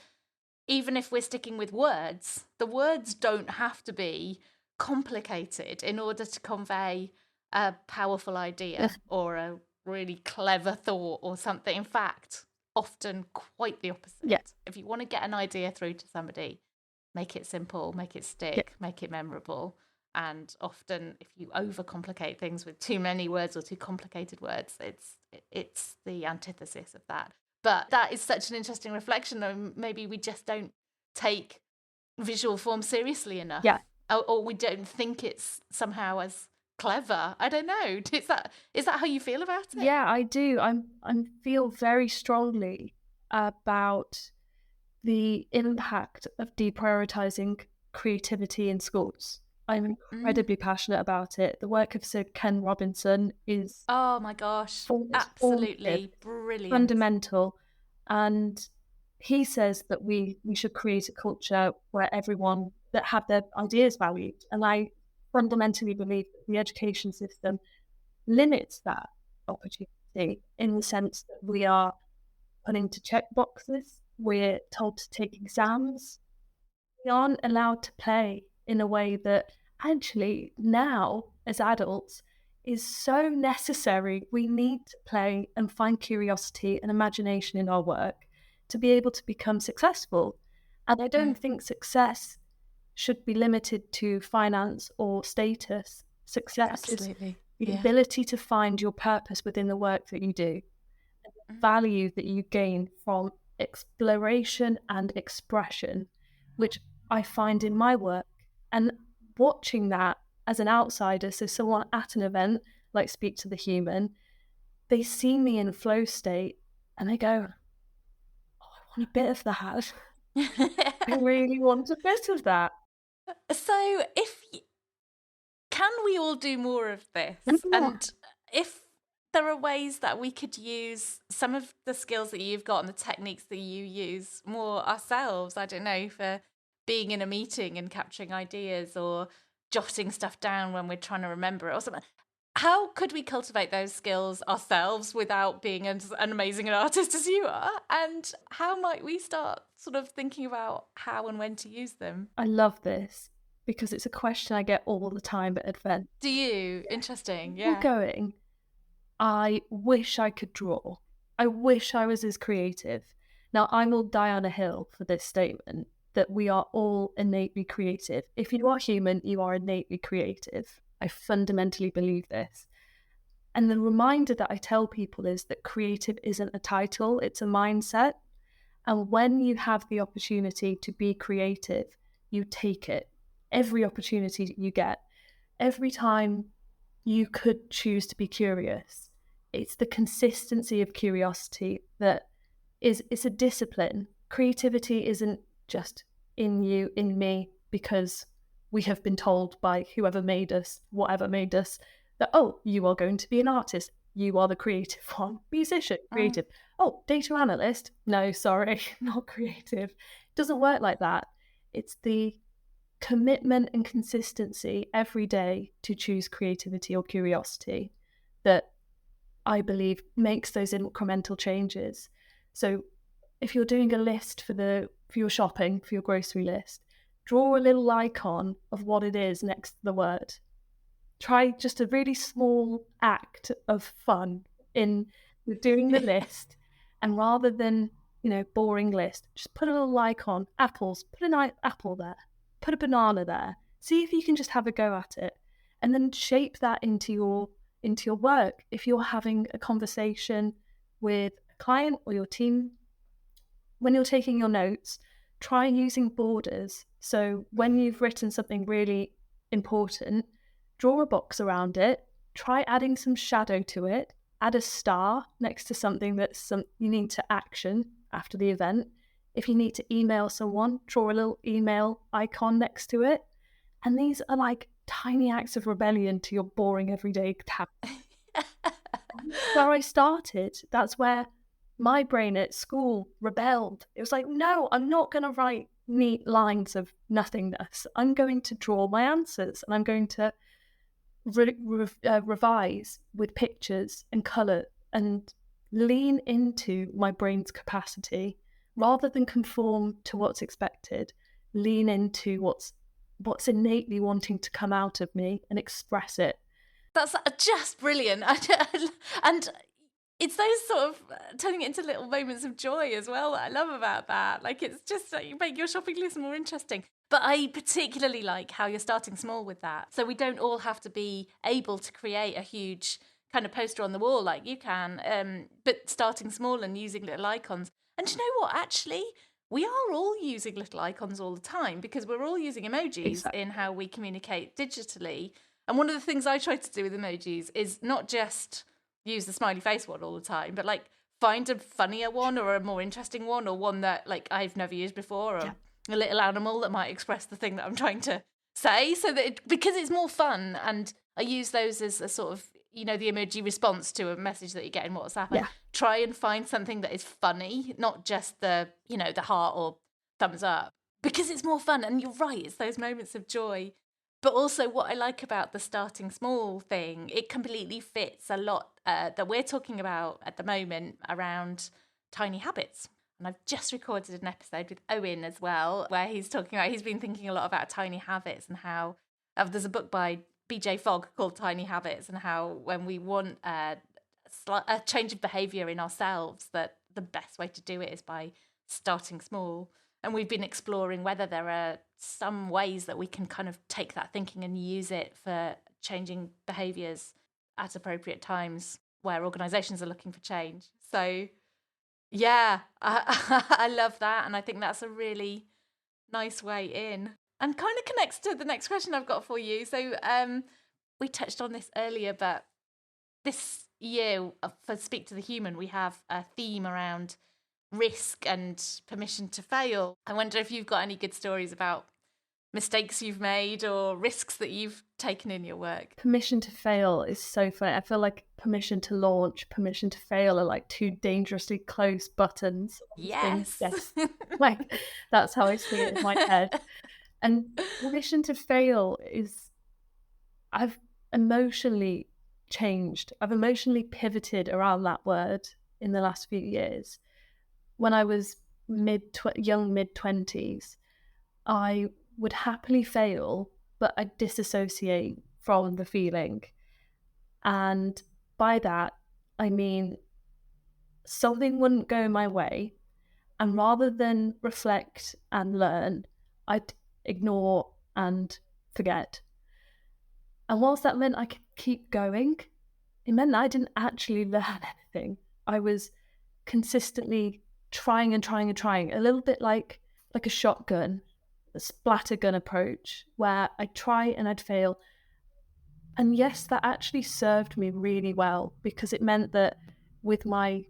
even if we're sticking with words, the words don't have to be complicated in order to convey a powerful idea or a really clever thought or something. In fact, often quite the opposite. Yeah. If you want to get an idea through to somebody, make it simple, make it stick, make it memorable. And often if you overcomplicate things with too many words or too complicated words, it's the antithesis of that. But that is such an interesting reflection. And maybe we just don't take visual form seriously enough. Yeah. Or we don't think it's somehow as clever. I don't know. Is that how you feel about it? Yeah, I do. I feel very strongly about the impact of deprioritizing creativity in schools. I'm incredibly passionate about it. The work of Sir Ken Robinson is, oh my gosh, absolutely brilliant, fundamental, and he says that we should create a culture where everyone that have their ideas valued. And I fundamentally believe that the education system limits that opportunity in the sense that we are putting to check boxes, we're told to take exams, we aren't allowed to play in a way that actually now as adults is so necessary. We need to play and find curiosity and imagination in our work to be able to become successful. And I don't think success should be limited to finance or status. Success is the ability to find your purpose within the work that you do, and the value that you gain from exploration and expression, which I find in my work. And watching that as an outsider, so someone at an event like Speak to the Human, they see me in flow state and they go, oh, I want a bit of that. I really want a bit of that. So can we all do more of this? And if there are ways that we could use some of the skills that you've got and the techniques that you use more ourselves, I don't know, for being in a meeting and capturing ideas or jotting stuff down when we're trying to remember it or something. How could we cultivate those skills ourselves without being an amazing an artist as you are? And how might we start sort of thinking about how and when to use them? I love this because it's a question I get all the time at events. Do you? Interesting, yeah. Going, I wish I could draw. I wish I was as creative. Now, I will die on a hill for this statement that we are all innately creative. If you are human, you are innately creative. I fundamentally believe this. And the reminder that I tell people is that creative isn't a title, it's a mindset. And when you have the opportunity to be creative, you take it. Every opportunity you get, every time you could choose to be curious, it's the consistency of curiosity that it's a discipline. Creativity isn't just in you, in me, because we have been told by whoever made us, whatever made us, that, oh, you are going to be an artist. You are the creative one. Musician, creative. Oh, data analyst. No, sorry, not creative. It doesn't work like that. It's the commitment and consistency every day to choose creativity or curiosity that I believe makes those incremental changes. So if you're doing a list for your shopping, for your grocery list, draw a little icon of what it is next to the word. Try just a really small act of fun in doing the list, and rather than, boring list, just put a little icon, apples, put an apple there, put a banana there, see if you can just have a go at it, and then shape that into your work. If you're having a conversation with a client or your team, when you're taking your notes, try using borders. So when you've written something really important, draw a box around it, try adding some shadow to it, add a star next to something you need to action after the event. If you need to email someone, draw a little email icon next to it. And these are like tiny acts of rebellion to your boring everyday task. Where I started, that's where my brain at school rebelled. It was like, no, I'm not going to write neat lines of nothingness. I'm going to draw my answers, and I'm going to revise with pictures and colour and lean into my brain's capacity rather than conform to what's expected. Lean into what's innately wanting to come out of me and express it. That's just brilliant. And it's those sort of turning it into little moments of joy as well that I love about that. Like, it's just like you make your shopping list more interesting. But I particularly like how you're starting small with that. So we don't all have to be able to create a huge kind of poster on the wall like you can, but starting small and using little icons. And do you know what? Actually, we are all using little icons all the time because we're all using emojis in how we communicate digitally. And one of the things I try to do with emojis is not just use the smiley face one all the time, but like find a funnier one or a more interesting one, or one that like I've never used before, or a little animal that might express the thing that I'm trying to say, so that because it's more fun. And I use those as a sort of, the emoji response to a message that you get in WhatsApp. And try and find something that is funny, not just the heart or thumbs up, because it's more fun. And you're right, it's those moments of joy. But also what I like about the starting small thing, it completely fits a lot that we're talking about at the moment around tiny habits. And I've just recorded an episode with Owen as well, where he's talking about, he's been thinking a lot about tiny habits and how there's a book by BJ Fogg called Tiny Habits, and how when we want a change of behaviour in ourselves, that the best way to do it is by starting small. And we've been exploring whether there are some ways that we can kind of take that thinking and use it for changing behaviours at appropriate times where organisations are looking for change. So, yeah, I love that. And I think that's a really nice way in. And kind of connects to the next question I've got for you. So we touched on this earlier, but this year for Speak to the Human, we have a theme around risk and permission to fail. I wonder if you've got any good stories about mistakes you've made or risks that you've taken in your work. Permission to fail is so funny. I feel like permission to launch, permission to fail are like two dangerously close buttons. Yes. Like, that's how I see it in my head. And permission to fail is, I've emotionally changed. I've emotionally pivoted around that word in the last few years. When I was young mid-20s, I would happily fail, but I'd disassociate from the feeling. And by that, I mean something wouldn't go my way, and rather than reflect and learn, I'd ignore and forget. And whilst that meant I could keep going, it meant that I didn't actually learn anything. I was consistently trying and trying and trying, a little bit like a shotgun, a splatter gun approach, where I'd try and I'd fail. And yes, that actually served me really well, because it meant that with my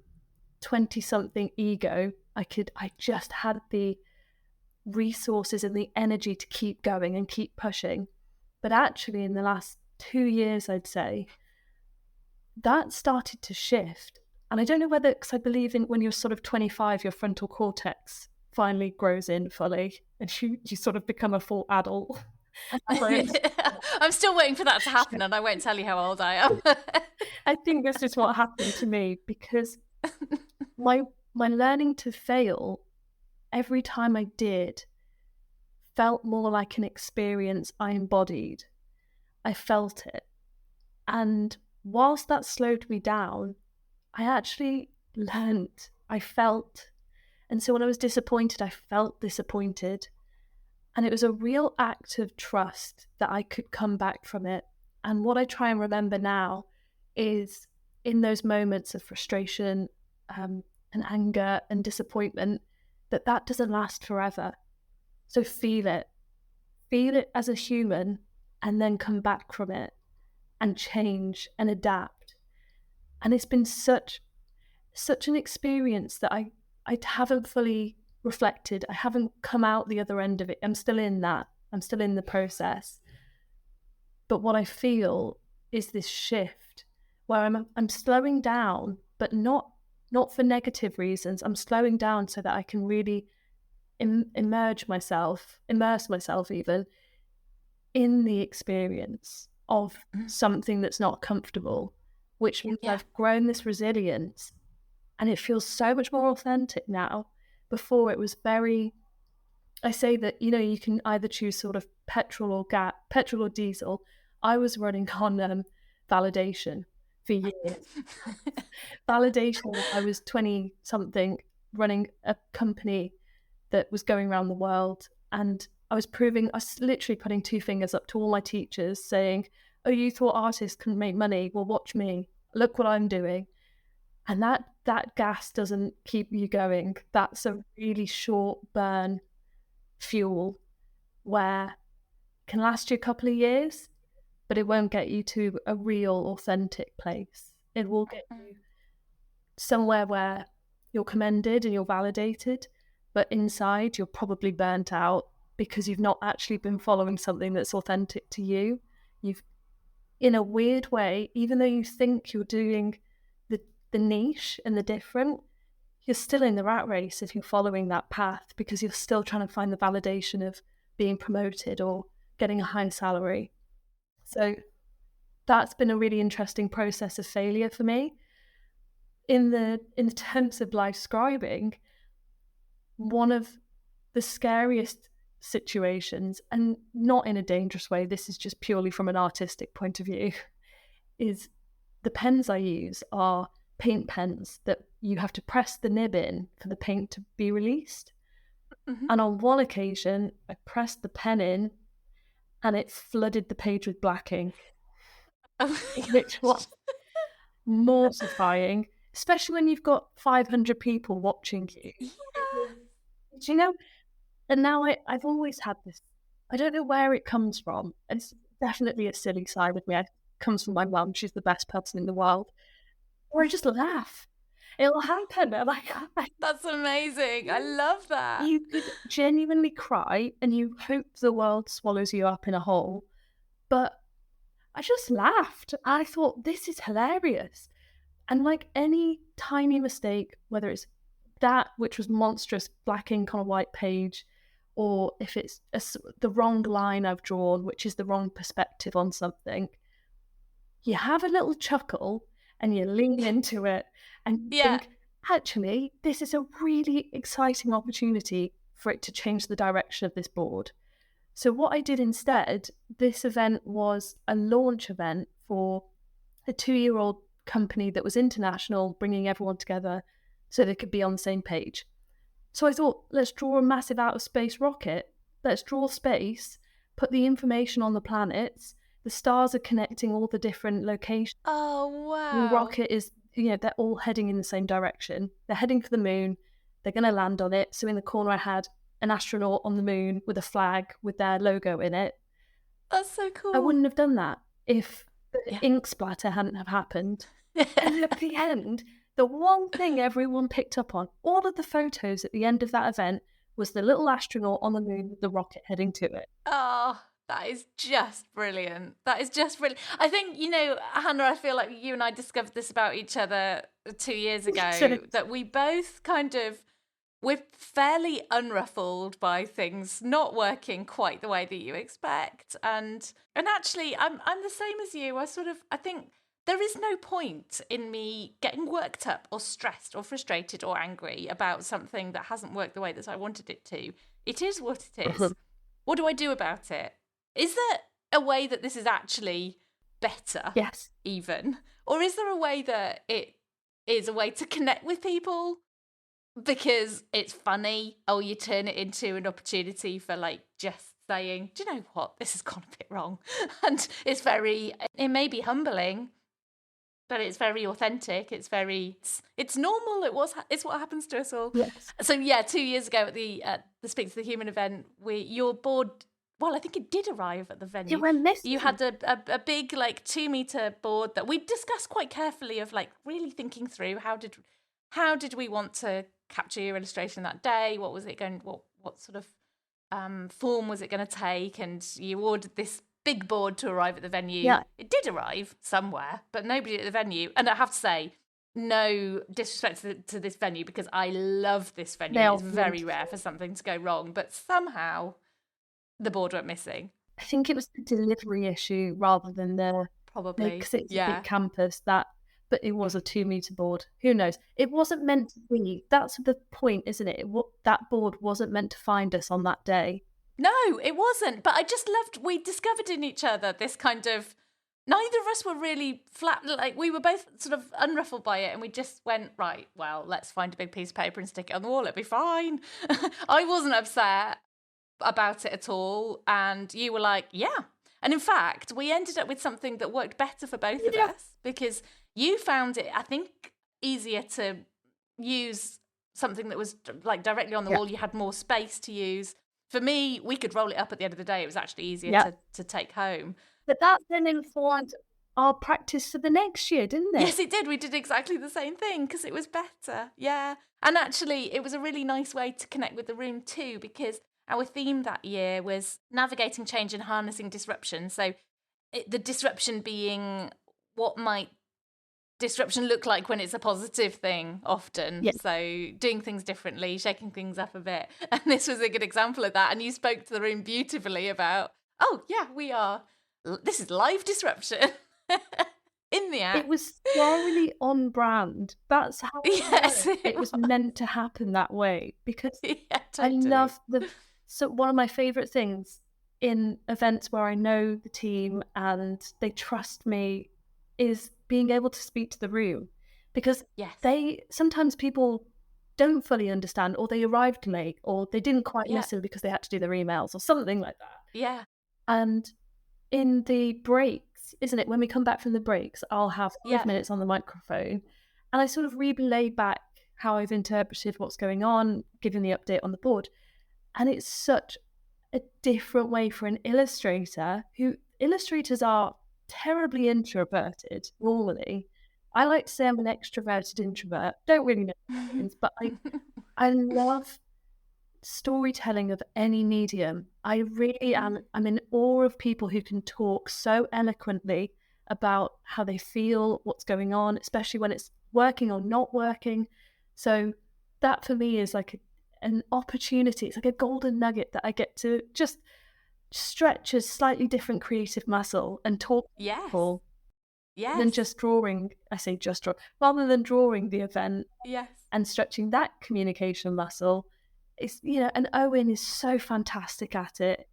20-something ego, I just had the resources and the energy to keep going and keep pushing. But actually in the last 2 years, I'd say, that started to shift. And I don't know whether, because I believe in when you're sort of 25, your frontal cortex finally grows in fully and you sort of become a full adult. I'm still waiting for that to happen, and I won't tell you how old I am. I think this is what happened to me, because my learning to fail, every time I did, felt more like an experience I embodied. I felt it. And whilst that slowed me down, I actually learned. I felt. And so when I was disappointed, I felt disappointed. And it was a real act of trust that I could come back from it. And what I try and remember now is, in those moments of frustration and anger and disappointment, that doesn't last forever. So feel it as a human, and then come back from it and change and adapt. And it's been such an experience that I haven't fully reflected. I haven't come out the other end of it. I'm still in that. I'm still in the process. But what I feel is this shift where I'm slowing down, but not for negative reasons. I'm slowing down so that I can really immerse myself even in the experience of something that's not comfortable, which means I've grown this resilience, and it feels so much more authentic now. Before it was very, I say that, you can either choose sort of petrol or diesel. I was running on validation. for years. Validation, I was 20 something running a company that was going around the world, and I was literally putting two fingers up to all my teachers saying, oh, you thought artists couldn't make money? Well, watch me. Look what I'm doing. And that gas doesn't keep you going. That's a really short burn fuel where it can last you a couple of years, but it won't get you to a real, authentic place. It will get you somewhere where you're commended and you're validated, but inside you're probably burnt out because you've not actually been following something that's authentic to you. You've, in a weird way, even though you think you're doing the niche and the different, you're still in the rat race if you're following that path, because you're still trying to find the validation of being promoted or getting a high salary. So that's been a really interesting process of failure for me. In the terms of live scribing, one of the scariest situations, and not in a dangerous way, this is just purely from an artistic point of view, is the pens I use are paint pens that you have to press the nib in for the paint to be released. Mm-hmm. And on one occasion, I pressed the pen in and it flooded the page with black ink, which was mortifying, especially when you've got 500 people watching you. Yeah. Do you know? And now I've always had this, I don't know where it comes from. It's definitely a silly side with me. It comes from my mum. She's the best person in the world. Or I just laugh. It'll happen. And that's amazing. I love that. You could genuinely cry and you hope the world swallows you up in a hole. But I just laughed. I thought, this is hilarious. And like any tiny mistake, whether it's that, which was monstrous, black ink on a white page, or if it's the wrong line I've drawn, which is the wrong perspective on something, you have a little chuckle and you lean into it and think, actually, this is a really exciting opportunity for it to change the direction of this board. So what I did instead, this event was a launch event for a 2-year-old company that was international, bringing everyone together so they could be on the same page. So I thought, let's draw a massive outer space rocket. Let's draw space, put the information on the planets. The stars are connecting all the different locations. Oh, wow. The rocket is, they're all heading in the same direction. They're heading for the moon. They're going to land on it. So in the corner, I had an astronaut on the moon with a flag with their logo in it. That's so cool. I wouldn't have done that if the ink splatter hadn't have happened. And at the end, the one thing everyone picked up on, all of the photos at the end of that event, was the little astronaut on the moon with the rocket heading to it. Oh, that is just brilliant. That is just brilliant. I think, Hannah, I feel like you and I discovered this about each other 2 years ago, that we both we're fairly unruffled by things not working quite the way that you expect. And actually, I'm the same as you. I think there is no point in me getting worked up or stressed or frustrated or angry about something that hasn't worked the way that I wanted it to. It is what it is. What do I do about it? Is there a way that this is actually better? Yes. Even? Or is there a way that it is a way to connect with people because it's funny? Oh, you turn it into an opportunity for just saying, do you know what? This has gone a bit wrong. And it may be humbling, but it's very authentic. It's normal. It's what happens to us all. Yes. So 2 years ago at the Speak to the Human event, your board, well, I think it did arrive at the venue. You went missing. You had a big 2-meter board that we discussed quite carefully of really thinking through how did we want to capture your illustration that day? What was it going? What sort of form was it going to take? And you ordered this big board to arrive at the venue. Yeah. It did arrive somewhere, but nobody at the venue. And I have to say, no disrespect to this venue, because I love this venue. It's very rare for something to go wrong, but somehow the board went missing. I think it was the delivery issue rather than probably, because it's a big campus, but it was a 2-meter board. Who knows? It wasn't meant to be. That's the point, isn't it? That board wasn't meant to find us on that day. No, it wasn't. But I just loved, we discovered in each other this kind of neither of us were really flat. Like, we were both sort of unruffled by it, and we just went, right, well, let's find a big piece of paper and stick it on the wall. It'll be fine. I wasn't upset about it at all. And you were like, yeah. And in fact, we ended up with something that worked better for both of us, because you found it, I think, easier to use something that was like directly on the wall. You had more space to use. For me, we could roll it up at the end of the day. It was actually easier to take home. But that then informed our practice for the next year, didn't it? Yes, it did. We did exactly the same thing because it was better. Yeah. And actually, it was a really nice way to connect with the room too, because our theme that year was navigating change and harnessing disruption. So the disruption being, what might disruption look like when it's a positive thing often? Yes. So doing things differently, shaking things up a bit. And this was a good example of that. And you spoke to the room beautifully about, oh, yeah, this is live disruption. In the act. It was thoroughly on brand. That's how it was meant to happen that way, because totally. I love so one of my favorite things in events where I know the team and they trust me is being able to speak to the room, because sometimes people don't fully understand, or they arrived late, or they didn't quite listen because they had to do their emails or something like that. Yeah. And in the breaks, isn't it, when we come back from the breaks, I'll have 5 minutes on the microphone and I sort of relay back how I've interpreted what's going on, giving the update on the board. And it's such a different way for an illustrator, illustrators are terribly introverted normally. I like to say I'm an extroverted introvert. Don't really know what that means, but I love storytelling of any medium. I really am. I'm in awe of people who can talk so eloquently about how they feel, what's going on, especially when it's working or not working. So that for me is like an opportunity. It's like a golden nugget that I get to just stretch a slightly different creative muscle and talk to people. Yes. Than just drawing. I say just draw, rather than drawing the event. Yes. And stretching that communication muscle. It's, and Owen is so fantastic at it.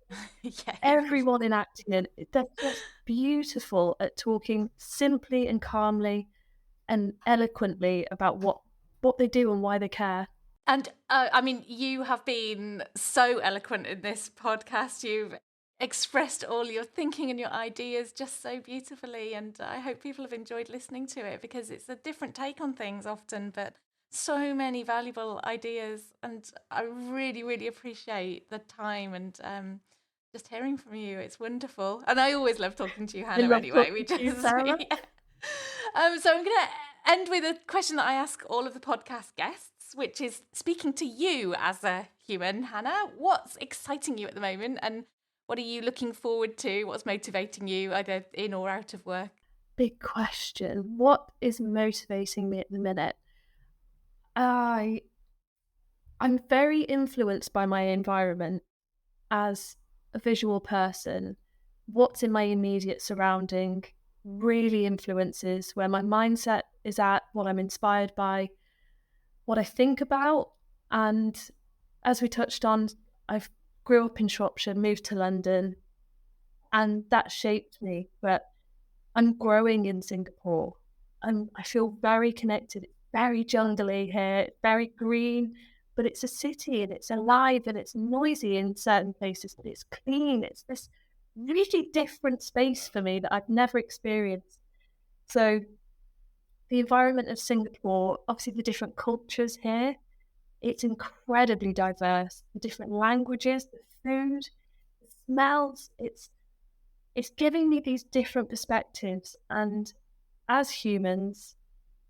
Everyone in acting, they're just beautiful at talking simply and calmly and eloquently about what they do and why they care. And I mean, you have been so eloquent in this podcast. You've expressed all your thinking and your ideas just so beautifully, and I hope people have enjoyed listening to it, because it's a different take on things often, but so many valuable ideas, and I really, really appreciate the time and just hearing from you. It's wonderful, and I always love talking to you, Hannah. Anyway, So I'm going to end with a question that I ask all of the podcast guests, which is, speaking to you as a human, Hannah, what's exciting you at the moment, and what are you looking forward to? What's motivating you, either in or out of work? Big question. What is motivating me at the minute? I'm very influenced by my environment as a visual person. What's in my immediate surrounding really influences where my mindset is at, what I'm inspired by, what I think about. And as we touched on, I grew up in Shropshire, moved to London, and that shaped me. But I'm growing in Singapore, and I feel very connected. It's very jungly here, it's very green, but it's a city and it's alive and it's noisy in certain places, but it's clean. It's this really different space for me that I've never experienced. So the environment of Singapore, obviously the different cultures here, it's incredibly diverse. The different languages, the food, the smells, it's giving me these different perspectives. And as humans,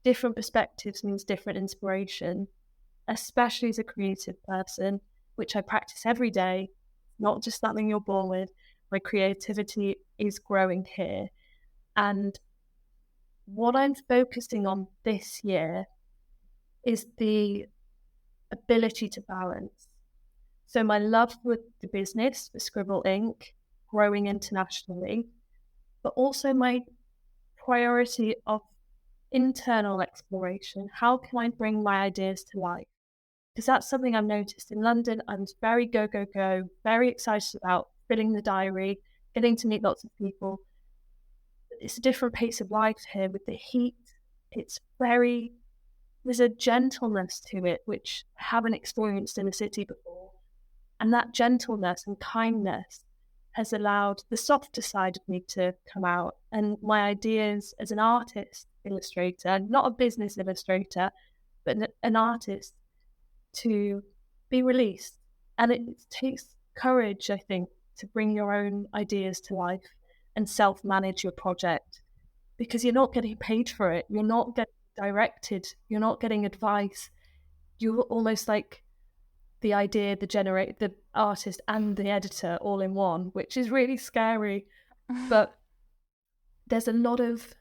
different perspectives means different inspiration, especially as a creative person, which I practice every day, not just something you're born with. My creativity is growing here. And what I'm focusing on this year is the ability to balance. So my love with the business, for Scribble Inc., growing internationally, but also my priority of internal exploration. How can I bring my ideas to life? Because that's something I've noticed in London. I'm very go, go, go, very excited about filling the diary, getting to meet lots of people. But it's a different pace of life here with the heat. There's a gentleness to it, which I haven't experienced in a city before. And that gentleness and kindness has allowed the softer side of me to come out, and my ideas as an artist illustrator, not a business illustrator, but an artist, to be released. And it takes courage, I think, to bring your own ideas to life and self-manage your project, because you're not getting paid for it. You're not getting directed. You're not getting advice. You're almost like the idea, the artist and the editor all in one, which is really scary. But there's a lot of,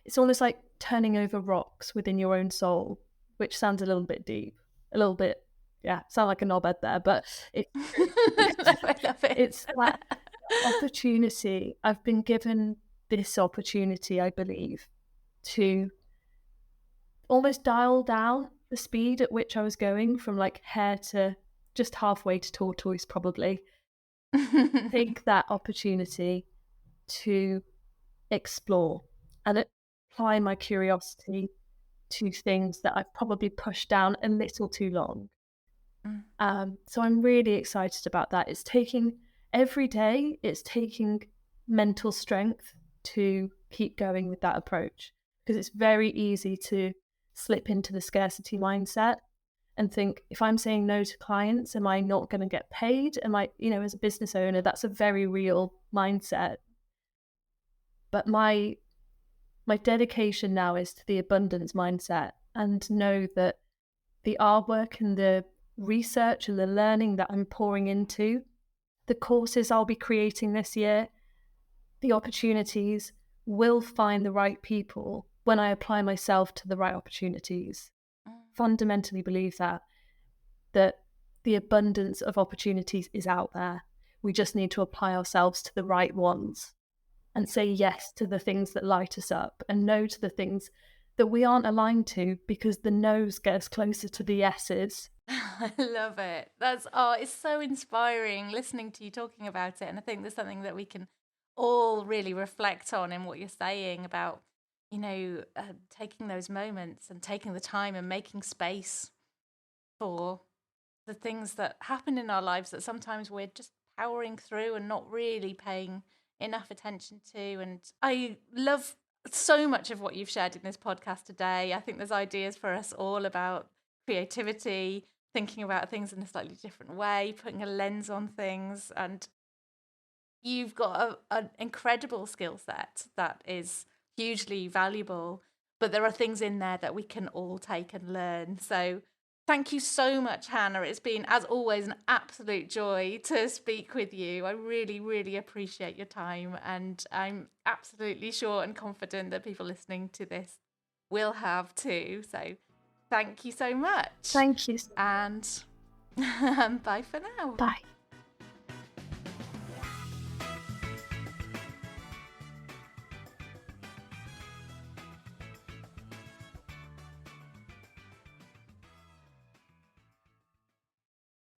it's almost like turning over rocks within your own soul, which sounds a little bit deep, a little bit, sound like a knobhead there, but it's that opportunity. I've been given this opportunity, I believe, to almost dial down the speed at which I was going from like hare to just halfway to tortoise, probably. Take that opportunity to explore and apply my curiosity to things that I've probably pushed down a little too long. So I'm really excited about that. Every day, it's taking mental strength to keep going with that approach, because it's very easy to slip into the scarcity mindset and think, if I'm saying no to clients, am I not going to get paid? Am I, as a business owner, that's a very real mindset. But my dedication now is to the abundance mindset, and know that the artwork and the research and the learning that I'm pouring into, the courses I'll be creating this year, the opportunities will find the right people when I apply myself to the right opportunities. Fundamentally believe that the abundance of opportunities is out there. We just need to apply ourselves to the right ones and say yes to the things that light us up and no to the things that we aren't aligned to, because the no's get us closer to the yeses. I love it. It's so inspiring listening to you talking about it. And I think there's something that we can all really reflect on in what you're saying about, taking those moments and taking the time and making space for the things that happen in our lives that sometimes we're just powering through and not really paying enough attention to. And I love so much of what you've shared in this podcast today. I think there's ideas for us all about creativity, thinking about things in a slightly different way, putting a lens on things. And you've got an incredible skill set that is hugely valuable, but there are things in there that we can all take and learn. So thank you so much, Hannah. It's been, as always, an absolute joy to speak with you. I really, really appreciate your time, and I'm absolutely sure and confident that people listening to this will have too. So thank you so much. Thank you. And bye for now. Bye.